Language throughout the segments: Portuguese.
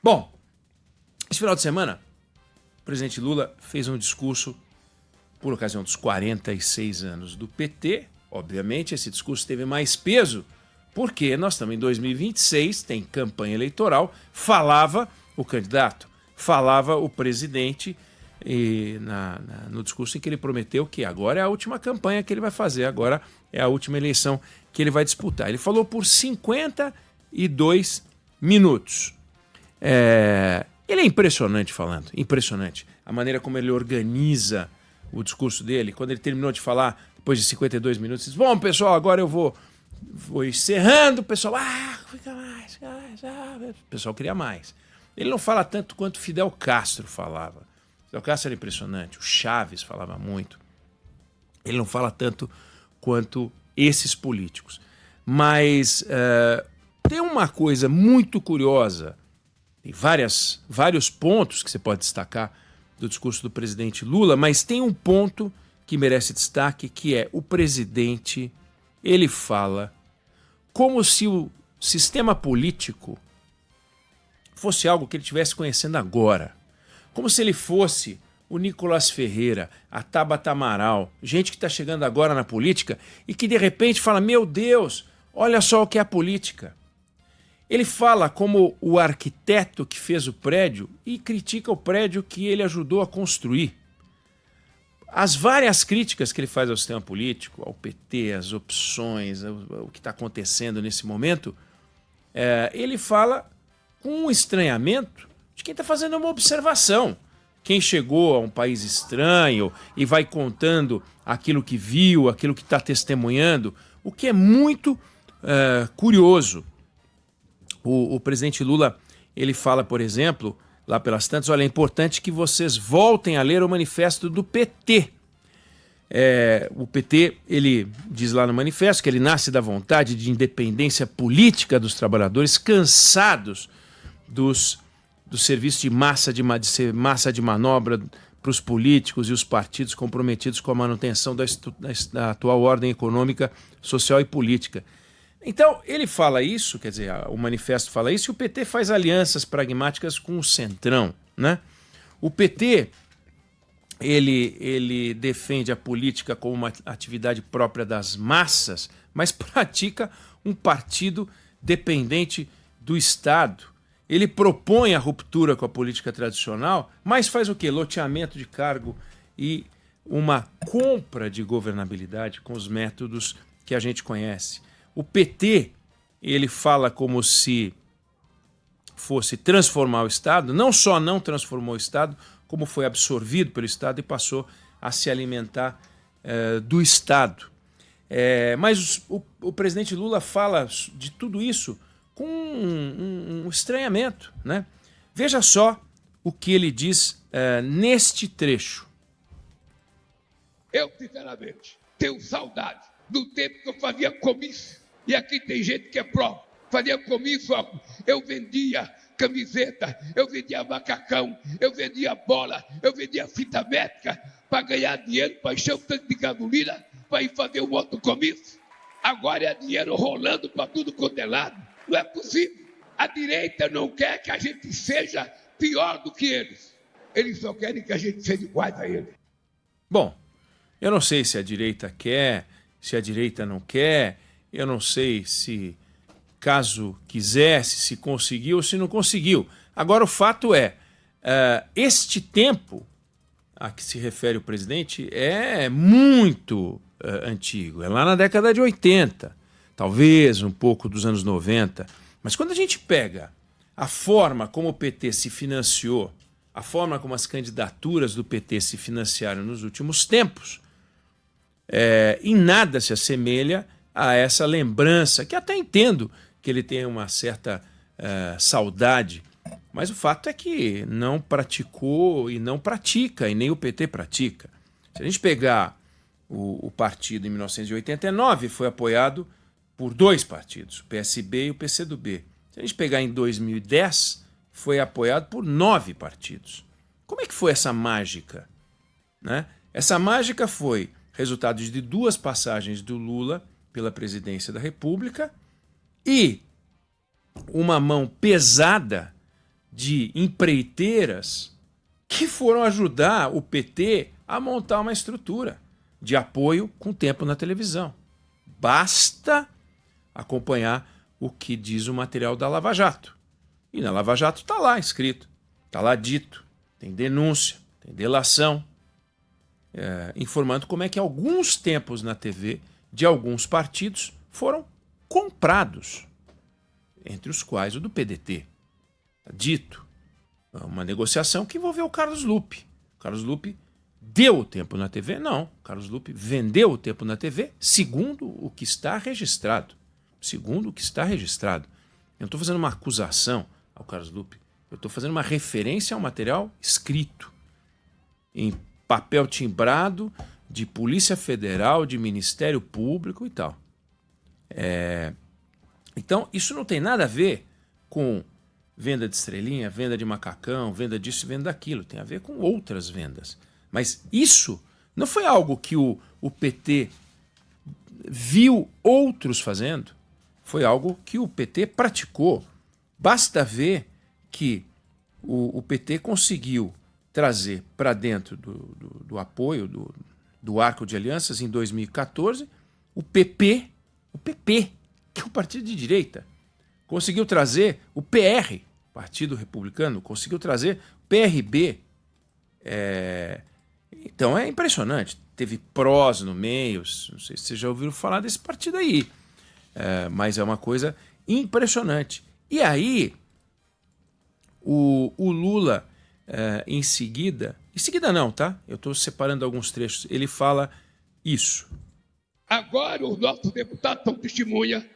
Bom, esse final de semana, o presidente Lula fez um discurso por ocasião dos 46 anos do PT. Obviamente, esse discurso teve mais peso porque nós estamos em 2026, tem campanha eleitoral, falava o candidato, falava o presidente no discurso em que ele prometeu que agora é a última campanha que ele vai fazer, agora é a última eleição que ele vai disputar. Ele falou por 52 minutos. Ele é impressionante falando, impressionante. A maneira como ele organiza o discurso dele. Quando ele terminou de falar, depois de 52 minutos, ele disse: bom, pessoal, agora eu vou encerrando. O pessoal, fica mais. O pessoal queria mais. Ele não fala tanto quanto Fidel Castro falava. Fidel Castro era impressionante, o Chaves falava muito. Ele não fala tanto quanto esses políticos. Mas tem uma coisa muito curiosa, tem vários pontos que você pode destacar do discurso do presidente Lula, mas tem um ponto que merece destaque, que é o presidente, ele fala como se o sistema político fosse algo que ele estivesse conhecendo agora. Como se ele fosse o Nicolás Ferreira, a Tabata Amaral, gente que está chegando agora na política e que de repente fala: meu Deus, olha só o que é a política. Ele fala como o arquiteto que fez o prédio e critica o prédio que ele ajudou a construir. As várias críticas que ele faz ao sistema político, ao PT, às opções, o que está acontecendo nesse momento, ele fala com um estranhamento de quem está fazendo uma observação. Quem chegou a um país estranho e vai contando aquilo que viu, aquilo que está testemunhando, o que é muito curioso. O presidente Lula, ele fala, por exemplo, lá pelas tantas: olha, é importante que vocês voltem a ler o manifesto do PT. O PT, ele diz lá no manifesto que ele nasce da vontade de independência política dos trabalhadores, cansados do serviço de massa de manobra para os políticos e os partidos comprometidos com a manutenção da atual ordem econômica, social e política. Então, ele fala isso, quer dizer, o manifesto fala isso, e o PT faz alianças pragmáticas com o Centrão, né? O PT, ele defende a política como uma atividade própria das massas, mas pratica um partido dependente do Estado. Ele propõe a ruptura com a política tradicional, mas faz o quê? Loteamento de cargo e uma compra de governabilidade com os métodos que a gente conhece. O PT, ele fala como se fosse transformar o Estado, não só não transformou o Estado, como foi absorvido pelo Estado e passou a se alimentar do Estado. Mas o presidente Lula fala de tudo isso com um estranhamento, né? Veja só o que ele diz neste trecho. Eu, sinceramente, tenho saudade do tempo que eu fazia comício. E aqui tem gente que é pró. Fazia comício, eu vendia camiseta, eu vendia macacão, eu vendia bola, eu vendia fita métrica para ganhar dinheiro, para encher o tanque de gasolina, para ir fazer um outro comício. Agora é dinheiro rolando para tudo quanto é lado. Não é possível. A direita não quer que a gente seja pior do que eles. Eles só querem que a gente seja iguais a eles. Bom, eu não sei se a direita quer, se a direita não quer. Eu não sei se, caso quisesse, se conseguiu ou se não conseguiu. Agora, o fato é, este tempo a que se refere o presidente é muito antigo. É lá na década de 80, talvez um pouco dos anos 90. Mas quando a gente pega a forma como o PT se financiou, a forma como as candidaturas do PT se financiaram nos últimos tempos, em nada se assemelha a essa lembrança, que até entendo que ele tenha uma certa saudade, mas o fato é que não praticou e não pratica, e nem o PT pratica. Se a gente pegar o partido em 1989, foi apoiado por dois partidos, o PSB e o PCdoB. Se a gente pegar em 2010, foi apoiado por 9 partidos. Como é que foi essa mágica, né? Essa mágica foi resultado de 2 passagens do Lula pela presidência da República e uma mão pesada de empreiteiras que foram ajudar o PT a montar uma estrutura de apoio com tempo na televisão. Basta acompanhar o que diz o material da Lava Jato. E na Lava Jato está lá escrito, está lá dito, tem denúncia, tem delação, informando como é que alguns tempos na TV de alguns partidos foram comprados, entre os quais o do PDT. Dito, uma negociação que envolveu o Carlos Lupe. O Carlos Lupe deu o tempo na TV? Não. O Carlos Lupe vendeu o tempo na TV segundo o que está registrado. Segundo o que está registrado. Eu não estou fazendo uma acusação ao Carlos Lupe. Eu estou fazendo uma referência ao material escrito, em papel timbrado, de Polícia Federal, de Ministério Público e tal. Então, isso não tem nada a ver com venda de estrelinha, venda de macacão, venda disso e venda daquilo. Tem a ver com outras vendas. Mas isso não foi algo que o PT viu outros fazendo. Foi algo que o PT praticou. Basta ver que o PT conseguiu trazer para dentro do apoio, do arco de alianças, em 2014, o PP, que é um partido de direita, conseguiu trazer o PR, Partido Republicano, conseguiu trazer o PRB. Então é impressionante. Teve PROS no meio, não sei se vocês já ouviram falar desse partido aí, mas é uma coisa impressionante. E aí, o Lula, em seguida não, tá? Eu estou separando alguns trechos, ele fala isso. Agora os nossos deputados são testemunha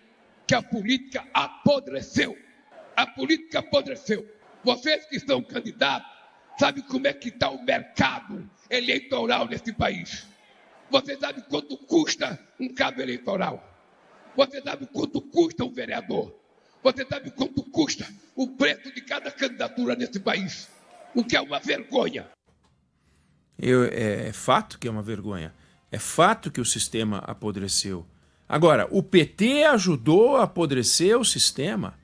que a política apodreceu. A política apodreceu. Vocês que são candidatos, sabem como é que está o mercado eleitoral nesse país. Você sabe quanto custa um cabo eleitoral. Você sabe quanto custa um vereador. Você sabe quanto custa o preço de cada candidatura nesse país. O que é uma vergonha. É fato que é uma vergonha. É fato que o sistema apodreceu. Agora, o PT ajudou a apodrecer o sistema.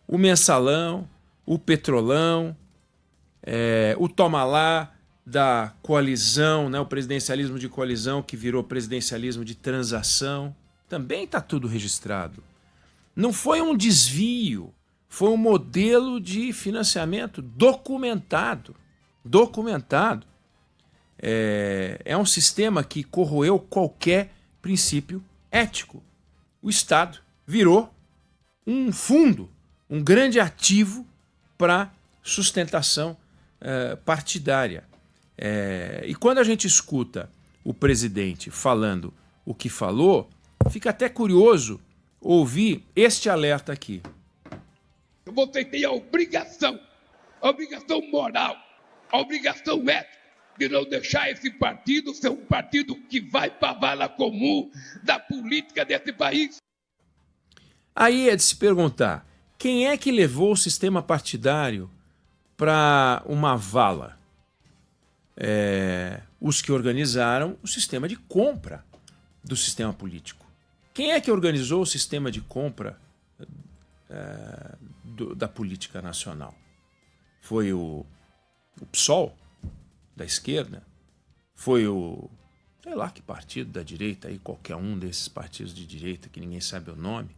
O mensalão, o petrolão, o toma lá da coalizão, né, o presidencialismo de coalizão que virou presidencialismo de transação. Também está tudo registrado. Não foi um desvio, foi um modelo de financiamento documentado. Documentado. É um sistema que corroeu qualquer princípio ético. O Estado virou um fundo, um grande ativo para sustentação partidária. E quando a gente escuta o presidente falando o que falou, fica até curioso ouvir este alerta aqui. Você tem a obrigação moral, a obrigação ética de não deixar esse partido ser um partido que vai para a vala comum da política desse país. Aí é de se perguntar, quem é que levou o sistema partidário para uma vala? Os que organizaram o sistema de compra do sistema político. Quem é que organizou o sistema de compra da política nacional? Foi o PSOL, da esquerda? Foi sei lá que partido da direita, aí, qualquer um desses partidos de direita que ninguém sabe o nome?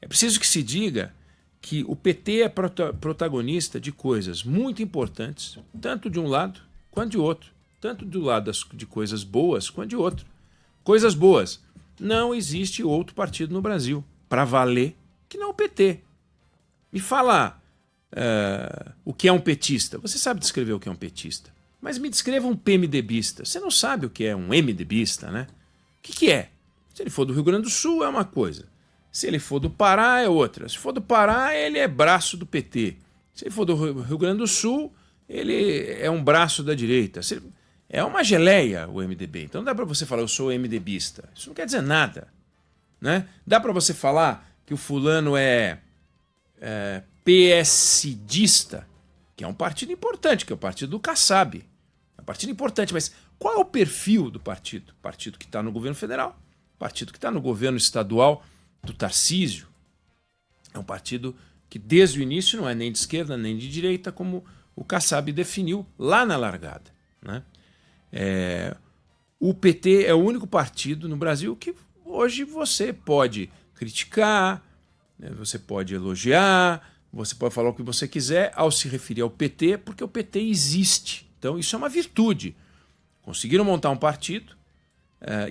É preciso que se diga que o PT é protagonista de coisas muito importantes, tanto de um lado quanto de outro. Tanto do lado de coisas boas quanto de outro. Coisas boas. Não existe outro partido no Brasil para valer que não o PT. Me fala o que é um petista. Você sabe descrever o que é um petista. Mas me descreva um PMDBista. Você não sabe o que é um MDBista, né? O que é? Se ele for do Rio Grande do Sul, é uma coisa. Se ele for do Pará, é outra. Se for do Pará, ele é braço do PT. Se ele for do Rio Grande do Sul, ele é um braço da direita. É uma geleia o MDB. Então não dá para você falar, eu sou MDBista. Isso não quer dizer nada, né? Dá para você falar que o fulano é PSDista, que é um partido importante, que é o partido do Kassab. É um partido importante, mas qual é o perfil do partido? Partido que está no governo federal, partido que está no governo estadual do Tarcísio. É um partido que desde o início não é nem de esquerda nem de direita, como o Kassab definiu lá na largada, né? O PT é o único partido no Brasil que hoje você pode criticar, né? Você pode elogiar, você pode falar o que você quiser ao se referir ao PT, porque o PT existe. Então isso é uma virtude. Conseguiram montar um partido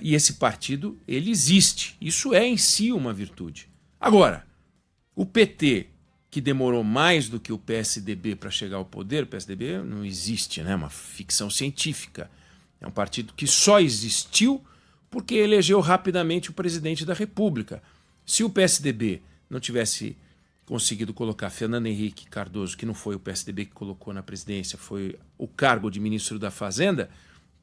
e esse partido ele existe. Isso é em si uma virtude. Agora, o PT, que demorou mais do que o PSDB para chegar ao poder, o PSDB não existe, né? É uma ficção científica. É um partido que só existiu porque elegeu rapidamente o presidente da República. Se o PSDB não tivesse conseguido colocar Fernando Henrique Cardoso, que não foi o PSDB que colocou na presidência, foi o cargo de ministro da Fazenda,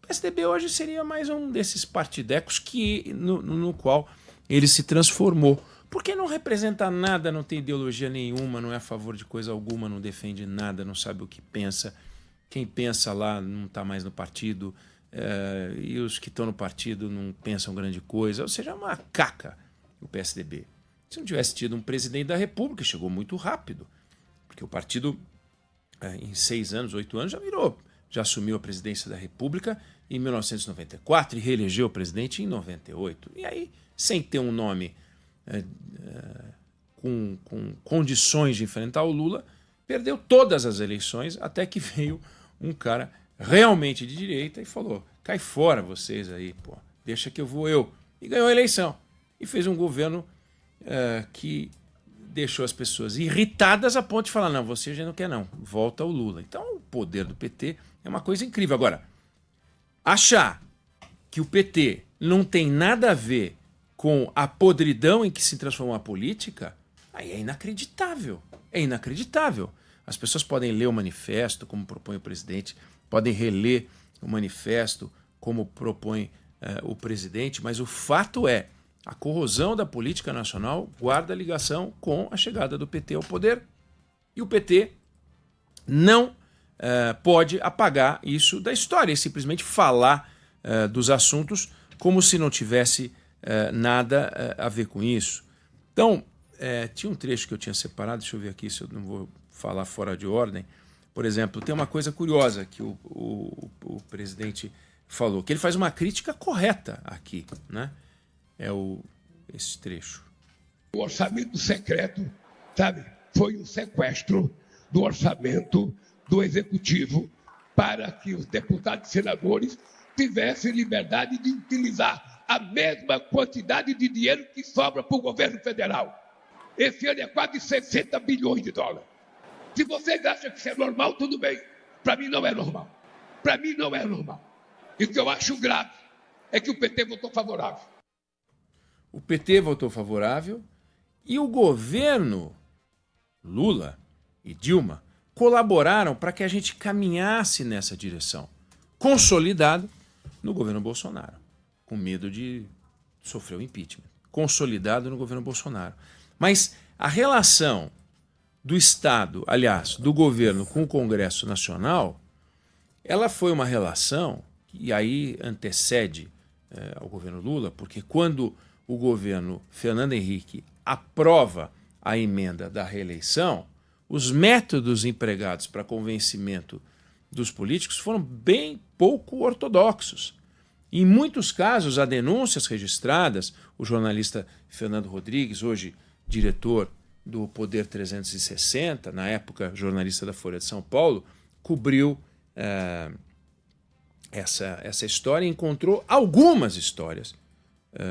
o PSDB hoje seria mais um desses partidecos no qual ele se transformou. Porque não representa nada, não tem ideologia nenhuma, não é a favor de coisa alguma, não defende nada, não sabe o que pensa. Quem pensa lá não está mais no partido, e os que estão no partido não pensam grande coisa. Ou seja, é uma caca o PSDB. Se não tivesse tido um presidente da República, chegou muito rápido, porque o partido, em 6 anos, 8 anos, já assumiu a presidência da República em 1994 e reelegeu o presidente em 98. E aí, sem ter um nome com condições de enfrentar o Lula, perdeu todas as eleições, até que veio um cara realmente de direita e falou: cai fora vocês aí, pô, deixa que eu vou eu. E ganhou a eleição. E fez um governo que deixou as pessoas irritadas a ponto de falar: não, você já não quer não, volta o Lula. Então o poder do PT é uma coisa incrível. Agora, achar que o PT não tem nada a ver com a podridão em que se transformou a política, aí é inacreditável. É inacreditável. As pessoas podem ler o manifesto, como propõe o presidente, podem reler o manifesto, como propõe o presidente, mas o fato é, a corrosão da política nacional guarda ligação com a chegada do PT ao poder. E o PT não pode apagar isso da história e simplesmente falar dos assuntos como se não tivesse nada a ver com isso. Então, tinha um trecho que eu tinha separado, deixa eu ver aqui se eu não vou falar fora de ordem. Por exemplo, tem uma coisa curiosa que o presidente falou, que ele faz uma crítica correta aqui, né? Esse trecho. O orçamento secreto, sabe, foi um sequestro do orçamento do Executivo para que os deputados e senadores tivessem liberdade de utilizar a mesma quantidade de dinheiro que sobra para o governo federal. Esse ano é quase 60 bilhões de dólares. Se vocês acham que isso é normal, tudo bem. Para mim não é normal. Para mim não é normal. E o que eu acho grave é que o PT votou favorável. O PT votou favorável e o governo Lula e Dilma colaboraram para que a gente caminhasse nessa direção, consolidado no governo Bolsonaro, com medo de sofrer o impeachment, consolidado no governo Bolsonaro. Mas a relação do Estado, aliás, do governo com o Congresso Nacional, ela foi uma relação que aí antecede ao governo Lula, porque quando o governo Fernando Henrique aprova a emenda da reeleição, os métodos empregados para convencimento dos políticos foram bem pouco ortodoxos. Em muitos casos, há denúncias registradas, o jornalista Fernando Rodrigues, hoje diretor do Poder 360, na época jornalista da Folha de São Paulo, cobriu essa história e encontrou algumas histórias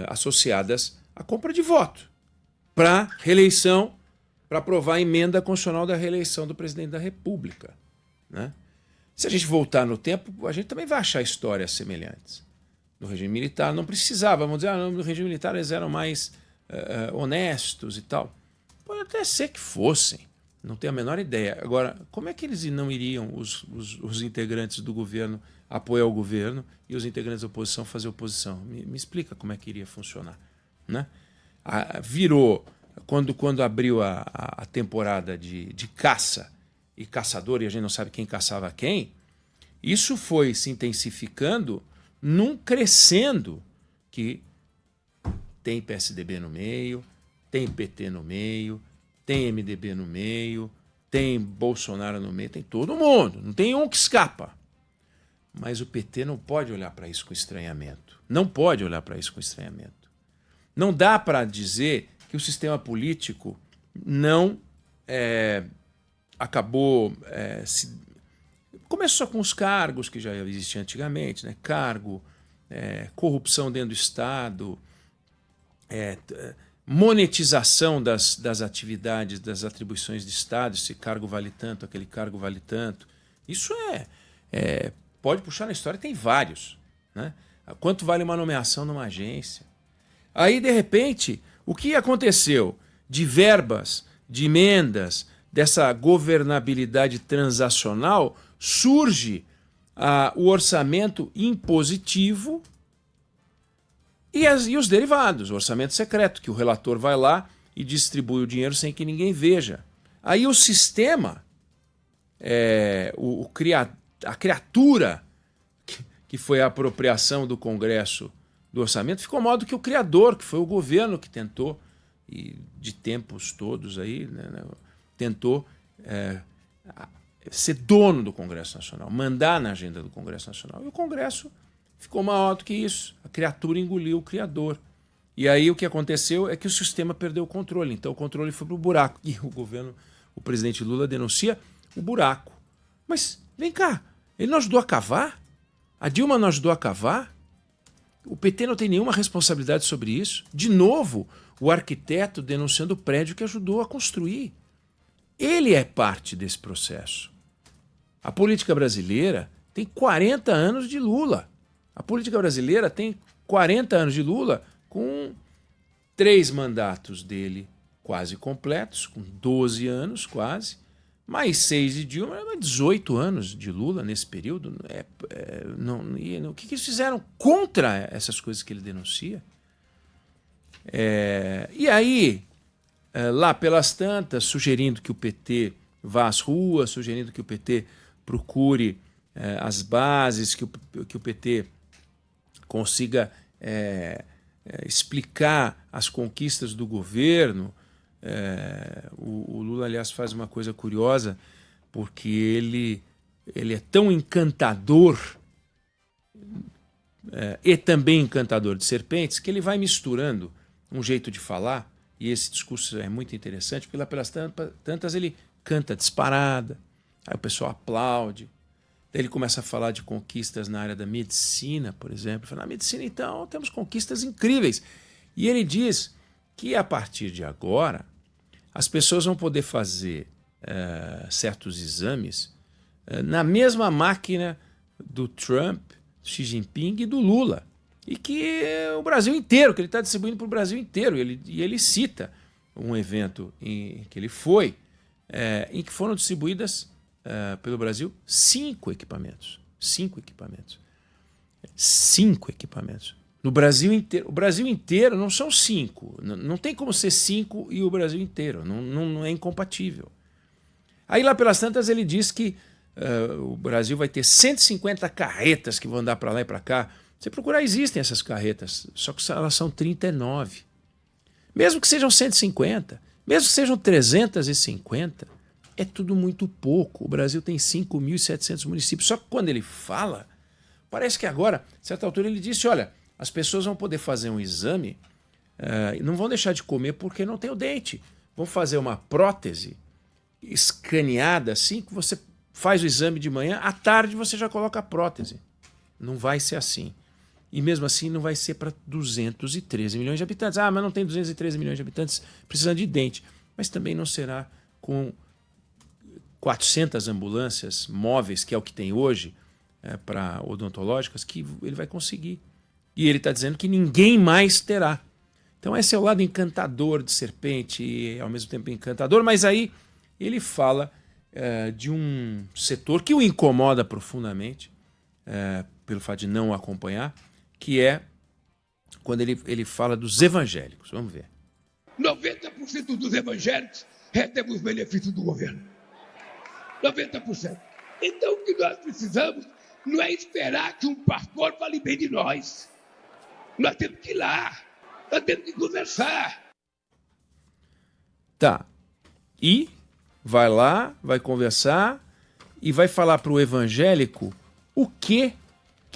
associadas à compra de voto para reeleição, para aprovar a emenda constitucional da reeleição do presidente da República, né? Se a gente voltar no tempo, a gente também vai achar histórias semelhantes. No regime militar não precisava, vamos dizer, no regime militar eles eram mais honestos e tal. Pode até ser que fossem, não tenho a menor ideia. Agora, como é que eles não iriam, os integrantes do governo, apoiar o governo e os integrantes da oposição fazer oposição? Me explica como é que iria funcionar, né? Virou, quando abriu a temporada de caça e caçador, e a gente não sabe quem caçava quem, isso foi se intensificando num crescendo que tem PSDB no meio, tem PT no meio, tem MDB no meio, tem Bolsonaro no meio, tem todo mundo. Não tem um que escapa. Mas o PT não pode olhar para isso com estranhamento. Não pode olhar para isso com estranhamento. Não dá para dizer que o sistema político não acabou... Começou com os cargos que já existiam antigamente, né? Cargo, corrupção dentro do Estado, monetização das atividades, das atribuições de Estado, esse cargo vale tanto, aquele cargo vale tanto. Isso pode puxar na história, tem vários. Né? Quanto vale uma nomeação numa agência? Aí, de repente, o que aconteceu? De verbas, de emendas, dessa governabilidade transacional, surge o orçamento impositivo e os derivados, o orçamento secreto, que o relator vai lá e distribui o dinheiro sem que ninguém veja. Aí o sistema, a criatura que foi a apropriação do Congresso do orçamento, ficou mal do que o criador, que foi o governo que tentou, e de tempos todos aí, né, tentou ser dono do Congresso Nacional, mandar na agenda do Congresso Nacional. E o Congresso ficou maior do que isso. A criatura engoliu o criador. E aí o que aconteceu é que o sistema perdeu o controle. Então o controle foi para o buraco. E o presidente Lula denuncia o buraco. Mas vem cá, ele não ajudou a cavar? A Dilma não ajudou a cavar? O PT não tem nenhuma responsabilidade sobre isso? De novo, o arquiteto denunciando o prédio que ajudou a construir. Ele é parte desse processo. A política brasileira tem 40 anos de Lula. A política brasileira tem 40 anos de Lula com 3 mandatos dele quase completos, com 12 anos quase, mais 6 de Dilma, 18 anos de Lula nesse período. O que eles fizeram contra essas coisas que ele denuncia? E aí, lá pelas tantas, sugerindo que o PT vá às ruas, sugerindo que o PT procure as bases, que o PT consiga explicar as conquistas do governo. O Lula, aliás, faz uma coisa curiosa, porque ele é tão encantador e também encantador de serpentes, que ele vai misturando um jeito de falar, e esse discurso é muito interessante, porque lá pelas tantas ele canta disparada, aí o pessoal aplaude. Daí ele começa a falar de conquistas na área da medicina, por exemplo. Fala, na medicina, então, temos conquistas incríveis. E ele diz que, a partir de agora, as pessoas vão poder fazer certos exames na mesma máquina do Trump, Xi Jinping e do Lula. E que o Brasil inteiro, que ele está distribuindo para o Brasil inteiro. E ele cita um evento em que ele foi, em que foram distribuídas pelo Brasil 5 equipamentos. 5 equipamentos. 5 equipamentos. No Brasil inteiro. O Brasil inteiro não são 5. Não tem como ser 5 e o Brasil inteiro. Não é incompatível. Aí lá pelas tantas ele diz que o Brasil vai ter 150 carretas que vão andar para lá e para cá. Você procurar, existem essas carretas, só que elas são 39. Mesmo que sejam 150, mesmo que sejam 350, é tudo muito pouco. O Brasil tem 5.700 municípios. Só que quando ele fala, parece que agora, a certa altura, ele disse, olha, as pessoas vão poder fazer um exame e não vão deixar de comer porque não tem o dente. Vão fazer uma prótese escaneada assim, que você faz o exame de manhã, à tarde você já coloca a prótese. Não vai ser assim. E mesmo assim não vai ser para 213 milhões de habitantes. Ah, mas não tem 213 milhões de habitantes precisando de dente. Mas também não será com 400 ambulâncias móveis, que é o que tem hoje, para odontológicas, que ele vai conseguir. E ele está dizendo que ninguém mais terá. Então esse é o lado encantador de serpente e ao mesmo tempo encantador. Mas aí ele fala de um setor que o incomoda profundamente, pelo fato de não acompanhar, que é quando ele fala dos evangélicos. Vamos ver. 90% dos evangélicos recebem os benefícios do governo. 90%. Então o que nós precisamos não é esperar que um pastor fale bem de nós. Nós temos que ir lá. Nós temos que conversar. Tá. E vai lá, vai conversar e vai falar para o evangélico o que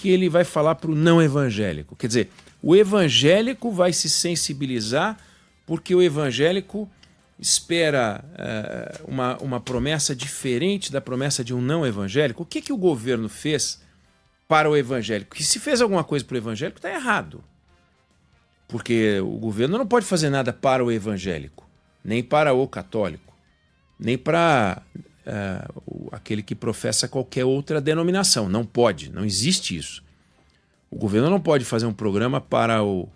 ele vai falar para o não evangélico. Quer dizer, o evangélico vai se sensibilizar porque o evangélico espera uma promessa diferente da promessa de um não evangélico. O que o governo fez para o evangélico? Que se fez alguma coisa para o evangélico, está errado. Porque o governo não pode fazer nada para o evangélico, nem para o católico, nem para aquele que professa qualquer outra denominação. Não pode, não existe isso. O governo não pode fazer um programa para o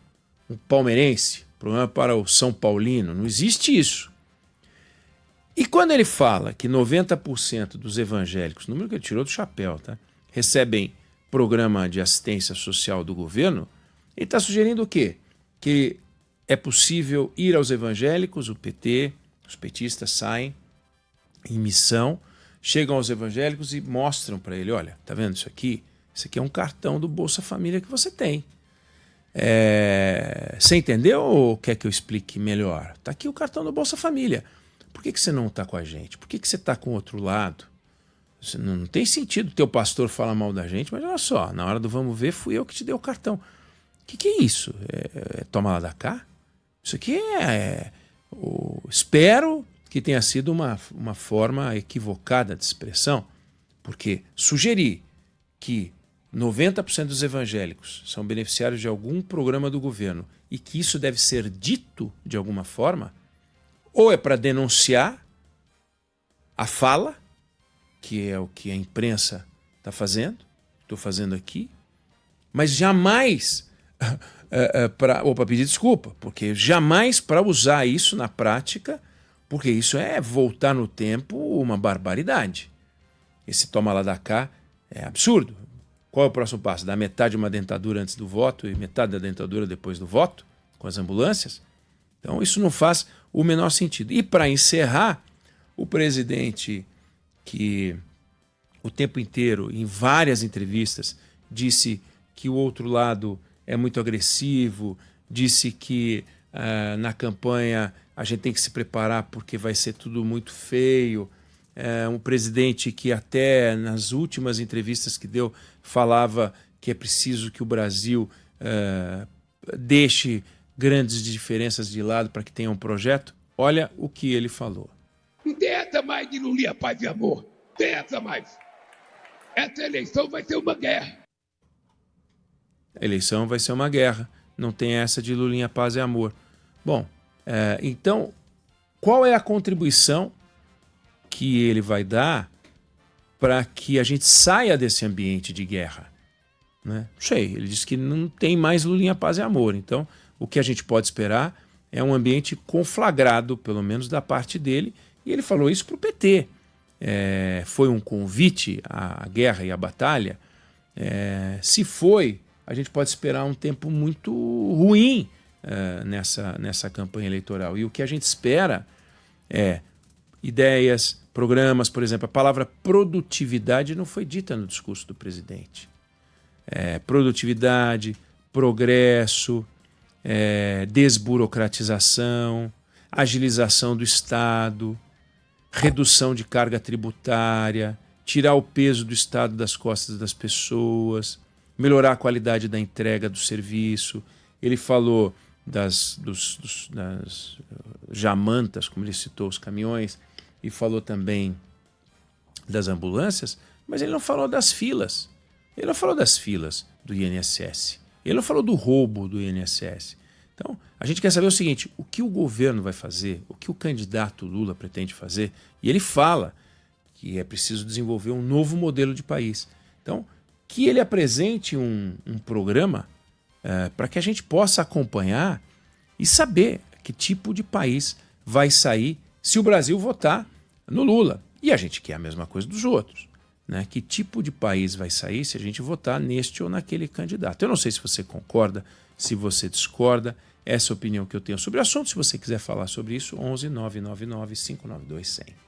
palmeirense, programa para o São Paulino, não existe isso. E quando ele fala que 90% dos evangélicos, número que ele tirou do chapéu, tá, recebem programa de assistência social do governo, ele está sugerindo o quê? Que é possível ir aos evangélicos, o PT, os petistas saem em missão, chegam aos evangélicos e mostram para ele, olha, tá vendo isso aqui? Isso aqui é um cartão do Bolsa Família que você tem. Você entendeu ou quer que eu explique melhor? Está aqui o cartão do Bolsa Família. Por que você não está com a gente? Por que você está com o outro lado? Não tem sentido o teu pastor falar mal da gente, mas olha só, na hora do vamos ver, fui eu que te dei o cartão. O que é isso? Toma lá da cá? Isso aqui espero que tenha sido uma forma equivocada de expressão, porque sugerir que 90% dos evangélicos são beneficiários de algum programa do governo e que isso deve ser dito de alguma forma, ou é para denunciar a fala, que é o que a imprensa está fazendo, estou fazendo aqui, mas jamais ou para pedir desculpa, porque jamais para usar isso na prática, porque isso é voltar no tempo uma barbaridade. Esse toma lá da cá é absurdo. Qual é o próximo passo? Dar metade de uma dentadura antes do voto e metade da dentadura depois do voto, com as ambulâncias? Então isso não faz o menor sentido. E para encerrar, o presidente, que o tempo inteiro, em várias entrevistas, disse que o outro lado é muito agressivo, disse que na campanha a gente tem que se preparar porque vai ser tudo muito feio. Um presidente que até nas últimas entrevistas que deu falava que é preciso que o Brasil deixe grandes diferenças de lado para que tenha um projeto. Olha o que ele falou. Não tem essa mais de Lulinha, paz e amor. Tem essa mais. Essa eleição vai ser uma guerra. A eleição vai ser uma guerra. Não tem essa de Lulinha, paz e amor. Bom, então, qual é a contribuição que ele vai dar para que a gente saia desse ambiente de guerra? Né? Não sei, ele disse que não tem mais Lulinha, paz e amor. Então, o que a gente pode esperar é um ambiente conflagrado, pelo menos da parte dele, e ele falou isso para o PT. Foi um convite à guerra e à batalha? Se foi, a gente pode esperar um tempo muito ruim nessa campanha eleitoral. E o que a gente espera é ideias, programas, por exemplo, a palavra produtividade não foi dita no discurso do presidente. Produtividade, progresso, desburocratização, agilização do Estado, redução de carga tributária, tirar o peso do Estado das costas das pessoas, melhorar a qualidade da entrega do serviço. Ele falou das jamantas, como ele citou, os caminhões, e falou também das ambulâncias, mas ele não falou das filas. Ele não falou das filas do INSS. Ele não falou do roubo do INSS. Então, a gente quer saber o seguinte, o que o governo vai fazer, o que o candidato Lula pretende fazer, e ele fala que é preciso desenvolver um novo modelo de país. Então, que ele apresente um programa para que a gente possa acompanhar e saber que tipo de país vai sair se o Brasil votar no Lula. E a gente quer a mesma coisa dos outros. Né? Que tipo de país vai sair se a gente votar neste ou naquele candidato. Eu não sei se você concorda, se você discorda. Essa é a opinião que eu tenho sobre o assunto. Se você quiser falar sobre isso, 11 999 592 100.